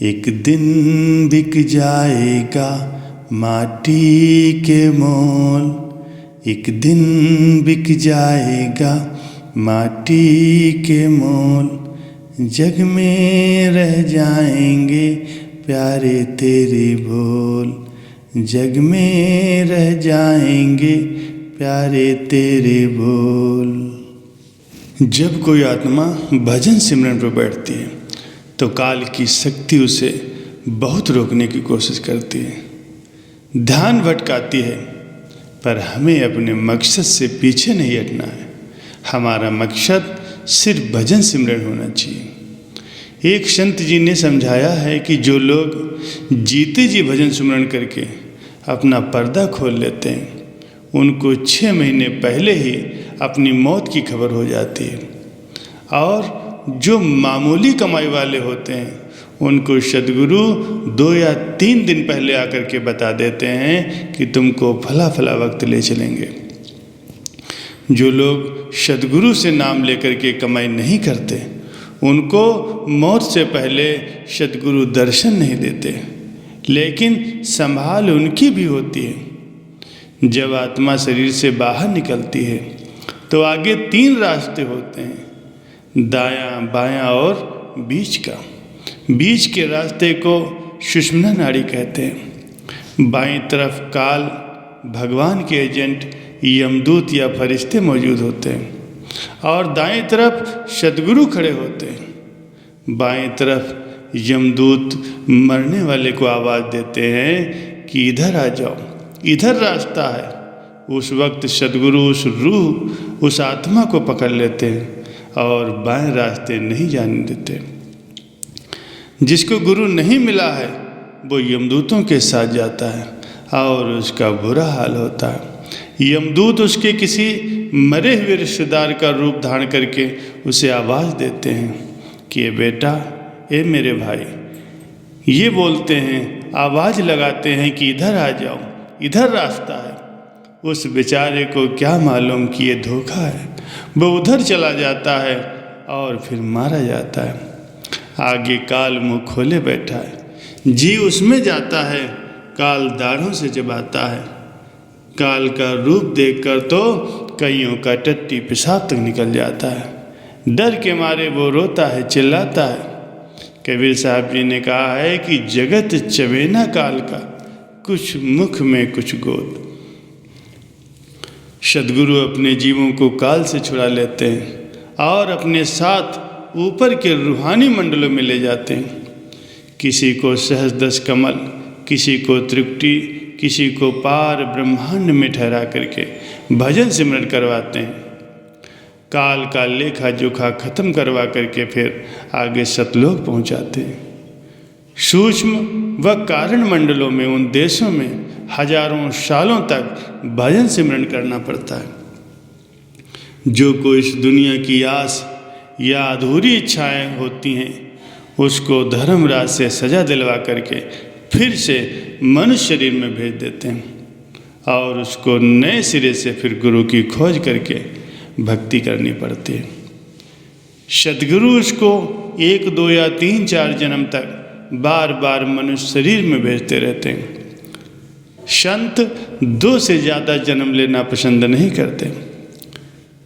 एक दिन बिक जाएगा माटी के मोल, एक दिन बिक जाएगा माटी के मोल। जग में रह जाएंगे प्यारे तेरे बोल, जग में रह जाएंगे प्यारे तेरे बोल। जब कोई आत्मा भजन सिमरन पर बैठती है तो काल की शक्ति उसे बहुत रोकने की कोशिश करती है, ध्यान भटकाती है, पर हमें अपने मकसद से पीछे नहीं हटना है। हमारा मकसद सिर्फ भजन सिमरन होना चाहिए। एक संत जी ने समझाया है कि जो लोग जीते जी भजन सिमरन करके अपना पर्दा खोल लेते हैं, उनको 6 महीने पहले ही अपनी मौत की खबर हो जाती है। और जो मामूली कमाई वाले होते हैं उनको सद्गुरु 2 या 3 दिन पहले आकर के बता देते हैं कि तुमको फला फला वक्त ले चलेंगे। जो लोग सद्गुरु से नाम लेकर के कमाई नहीं करते उनको मौत से पहले सद्गुरु दर्शन नहीं देते, लेकिन संभाल उनकी भी होती है। जब आत्मा शरीर से बाहर निकलती है तो आगे 3 रास्ते होते हैं, दायां बायां और बीच का। बीच के रास्ते को सुषुम्ना नाड़ी कहते हैं। बाईं तरफ काल, भगवान के एजेंट यमदूत या फरिश्ते मौजूद होते हैं, और दाएं तरफ सद्गुरु खड़े होते हैं। बाएं तरफ यमदूत मरने वाले को आवाज़ देते हैं कि इधर आ जाओ, इधर रास्ता है। उस वक्त सद्गुरु उस रूह, उस आत्मा को पकड़ लेते हैं और बाएं रास्ते नहीं जाने देते। जिसको गुरु नहीं मिला है वो यमदूतों के साथ जाता है और उसका बुरा हाल होता है। यमदूत उसके किसी मरे हुए रिश्तेदार का रूप धारण करके उसे आवाज़ देते हैं कि ए बेटा, ए मेरे भाई। ये बोलते हैं, आवाज़ लगाते हैं कि इधर आ जाओ, इधर रास्ता है। उस बेचारे को क्या मालूम कि ये धोखा है। वो उधर चला जाता है और फिर मारा जाता है। आगे काल मुँह खोले बैठा है, जी उसमें जाता है, काल दाढ़ों से चबाता है। काल का रूप देखकर तो कईयों का टट्टी पेशाब तक निकल जाता है। डर के मारे वो रोता है, चिल्लाता है। कबीर साहब जी ने कहा है कि जगत चवेना काल का, कुछ मुख में कुछ गोद। सद्गुरु अपने जीवों को काल से छुड़ा लेते हैं और अपने साथ ऊपर के रूहानी मंडलों में ले जाते हैं। किसी को सहस्रदश कमल, किसी को त्रिकुटी, किसी को पार ब्रह्मांड में ठहरा करके भजन सिमरन करवाते हैं। काल का लेखा जोखा खत्म करवा करके फिर आगे सतलोक पहुंचाते हैं। सूक्ष्म व कारण मंडलों में, उन देशों में हजारों सालों तक भजन सिमरन करना पड़ता है। जो कोई इस दुनिया की आस या अधूरी इच्छाएं होती हैं उसको धर्मराज से सजा दिलवा करके फिर से मनुष्य शरीर में भेज देते हैं और उसको नए सिरे से फिर गुरु की खोज करके भक्ति करनी पड़ती है। सद्गुरु उसको 1, 2 या 3, 4 जन्म तक बार बार मनुष्य शरीर में भेजते रहते हैं। संत 2 से ज़्यादा जन्म लेना पसंद नहीं करते।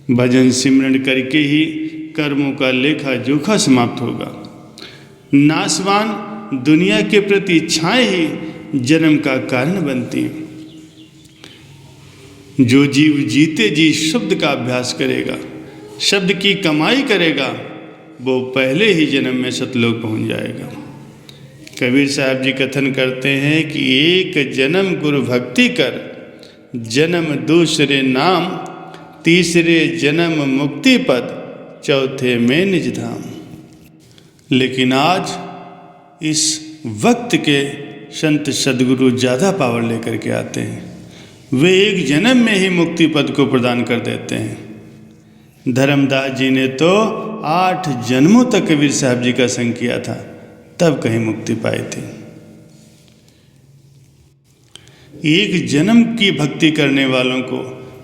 भजन सिमरन करके ही कर्मों का लेखा जोखा समाप्त होगा। नाशवान दुनिया के प्रति इच्छाएं ही जन्म का कारण बनती हैं। जो जीव जीते जी शब्द का अभ्यास करेगा, शब्द की कमाई करेगा, वो पहले ही जन्म में सतलोक पहुंच जाएगा। कबीर साहब जी कथन करते हैं कि एक जन्म गुरु भक्ति कर, जन्म दूसरे नाम, तीसरे जन्म मुक्ति पद, चौथे में निज धाम। लेकिन आज इस वक्त के संत सद्गुरु ज़्यादा पावर लेकर के आते हैं। वे एक जन्म में ही मुक्ति पद को प्रदान कर देते हैं। धर्मदास जी ने तो 8 जन्मों तक कबीर साहब जी का संग किया था, तब कहीं मुक्ति पाई थी। एक जन्म की भक्ति करने वालों को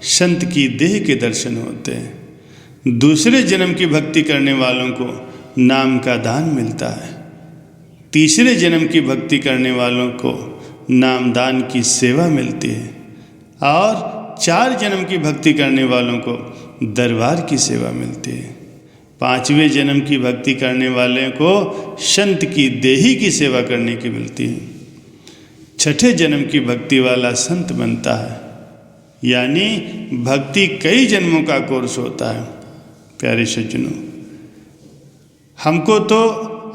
संत की देह के दर्शन होते हैं, दूसरे जन्म की भक्ति करने वालों को नाम का दान मिलता है। तीसरे जन्म की भक्ति करने वालों को नामदान की सेवा मिलती है और 4 जन्म की भक्ति करने वालों को दरबार की सेवा मिलती है। 5वें जन्म की भक्ति करने वाले को संत की देही की सेवा करने की मिलती है। 6ठे जन्म की भक्ति वाला संत बनता है, यानी भक्ति कई जन्मों का कोर्स होता है। प्यारे सज्जनों, हमको तो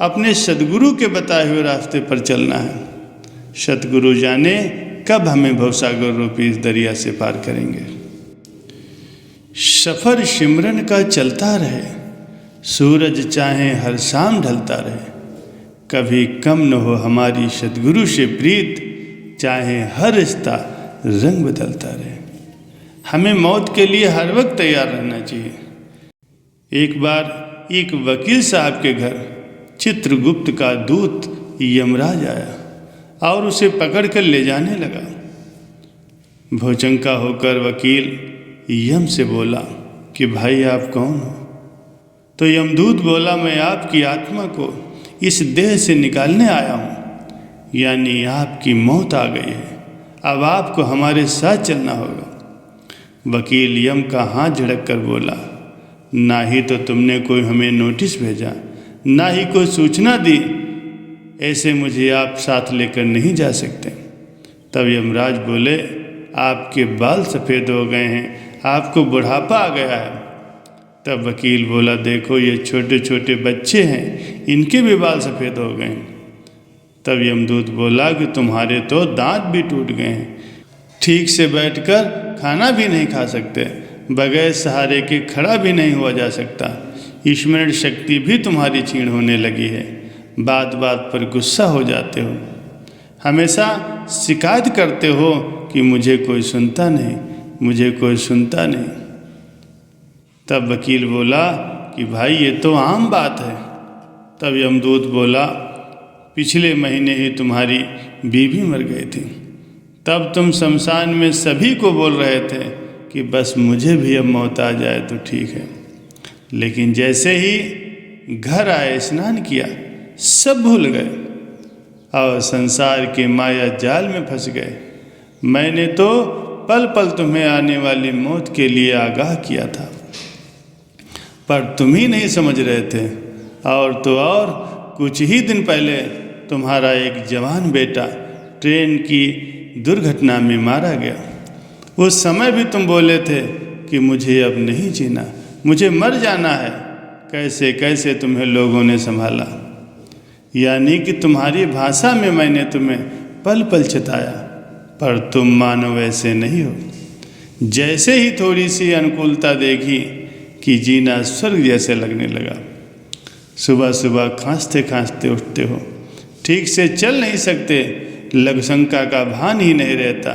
अपने सद्गुरु के बताए हुए रास्ते पर चलना है। सतगुरु जाने कब हमें भवसागर रूपी इस दरिया से पार करेंगे। सफ़र सिमरन का चलता रहे, सूरज चाहे हर शाम ढलता रहे। कभी कम न हो हमारी सतगुरु से प्रीत, चाहे हर रिश्ता रंग बदलता रहे। हमें मौत के लिए हर वक्त तैयार रहना चाहिए। एक बार एक वकील साहब के घर चित्रगुप्त का दूत यमराज आया और उसे पकड़कर ले जाने लगा। भुजंगा होकर वकील यम से बोला कि भाई आप कौन हो? तो यमदूत बोला, मैं आपकी आत्मा को इस देह से निकालने आया हूँ, यानी आपकी मौत आ गई है, अब आपको हमारे साथ चलना होगा। वकील यम का हाथ झड़क कर बोला, ना ही तो तुमने कोई हमें नोटिस भेजा, ना ही कोई सूचना दी, ऐसे मुझे आप साथ लेकर नहीं जा सकते। तब यमराज बोले, आपके बाल सफ़ेद हो गए हैं, आपको बुढ़ापा आ गया है। तब वकील बोला, देखो ये छोटे छोटे बच्चे हैं, इनके भी बाल सफ़ेद हो गए हैं। तब यमदूत बोला कि तुम्हारे तो दांत भी टूट गए हैं, ठीक से बैठकर खाना भी नहीं खा सकते, बगैर सहारे के खड़ा भी नहीं हुआ जा सकता, स्मरण शक्ति भी तुम्हारी क्षीण होने लगी है, बात बात पर गुस्सा हो जाते हो, हमेशा शिकायत करते हो कि मुझे कोई सुनता नहीं, मुझे कोई सुनता नहीं। तब वकील बोला कि भाई ये तो आम बात है। तब यमदूत बोला, पिछले महीने ही तुम्हारी बीवी मर गई थी, तब तुम शमशान में सभी को बोल रहे थे कि बस मुझे भी अब मौत आ जाए तो ठीक है, लेकिन जैसे ही घर आए, स्नान किया, सब भूल गए और संसार के माया जाल में फंस गए। मैंने तो पल पल तुम्हें आने वाली मौत के लिए आगाह किया था, पर तुम ही नहीं समझ रहे थे। और तो और कुछ ही दिन पहले तुम्हारा एक जवान बेटा ट्रेन की दुर्घटना में मारा गया। उस समय भी तुम बोले थे कि मुझे अब नहीं जीना, मुझे मर जाना है। कैसे कैसे तुम्हें लोगों ने संभाला, यानी कि तुम्हारी भाषा में मैंने तुम्हें पल पल चिताया, पर तुम मानो वैसे नहीं हो। जैसे ही थोड़ी सी अनुकूलता देखी कि जीना स्वर्ग जैसे लगने लगा। सुबह सुबह खांसते खांसते उठते हो, ठीक से चल नहीं सकते, लघुशंका का भान ही नहीं रहता,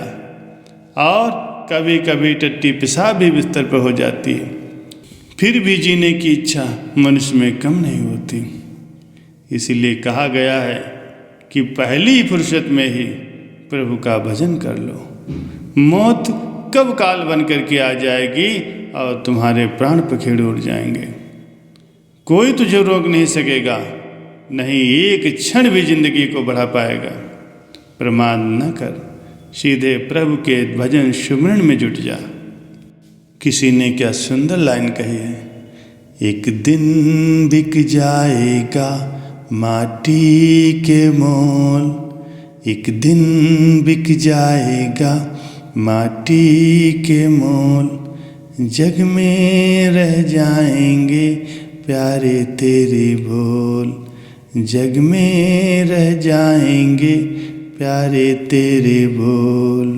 और कभी कभी टट्टी पेशाब भी बिस्तर पर हो जाती है, फिर भी जीने की इच्छा मनुष्य में कम नहीं होती। इसीलिए कहा गया है कि पहली ही फुर्सत में ही प्रभु का भजन कर लो। मौत कब काल बन करके आ जाएगी और तुम्हारे प्राण पखेड़े उड़ जाएंगे। कोई तुझे रोक नहीं सकेगा, नहीं एक क्षण भी जिंदगी को बढ़ा पाएगा। प्रमाद न कर, सीधे प्रभु के भजन सुमरण में जुट जा। किसी ने क्या सुंदर लाइन कही है, एक दिन बिक जाएगा माटी के मोल, एक दिन बिक जाएगा माटी के मोल, जग में रह जाएंगे प्यारे तेरे बोल, जग में रह जाएंगे प्यारे तेरे बोल।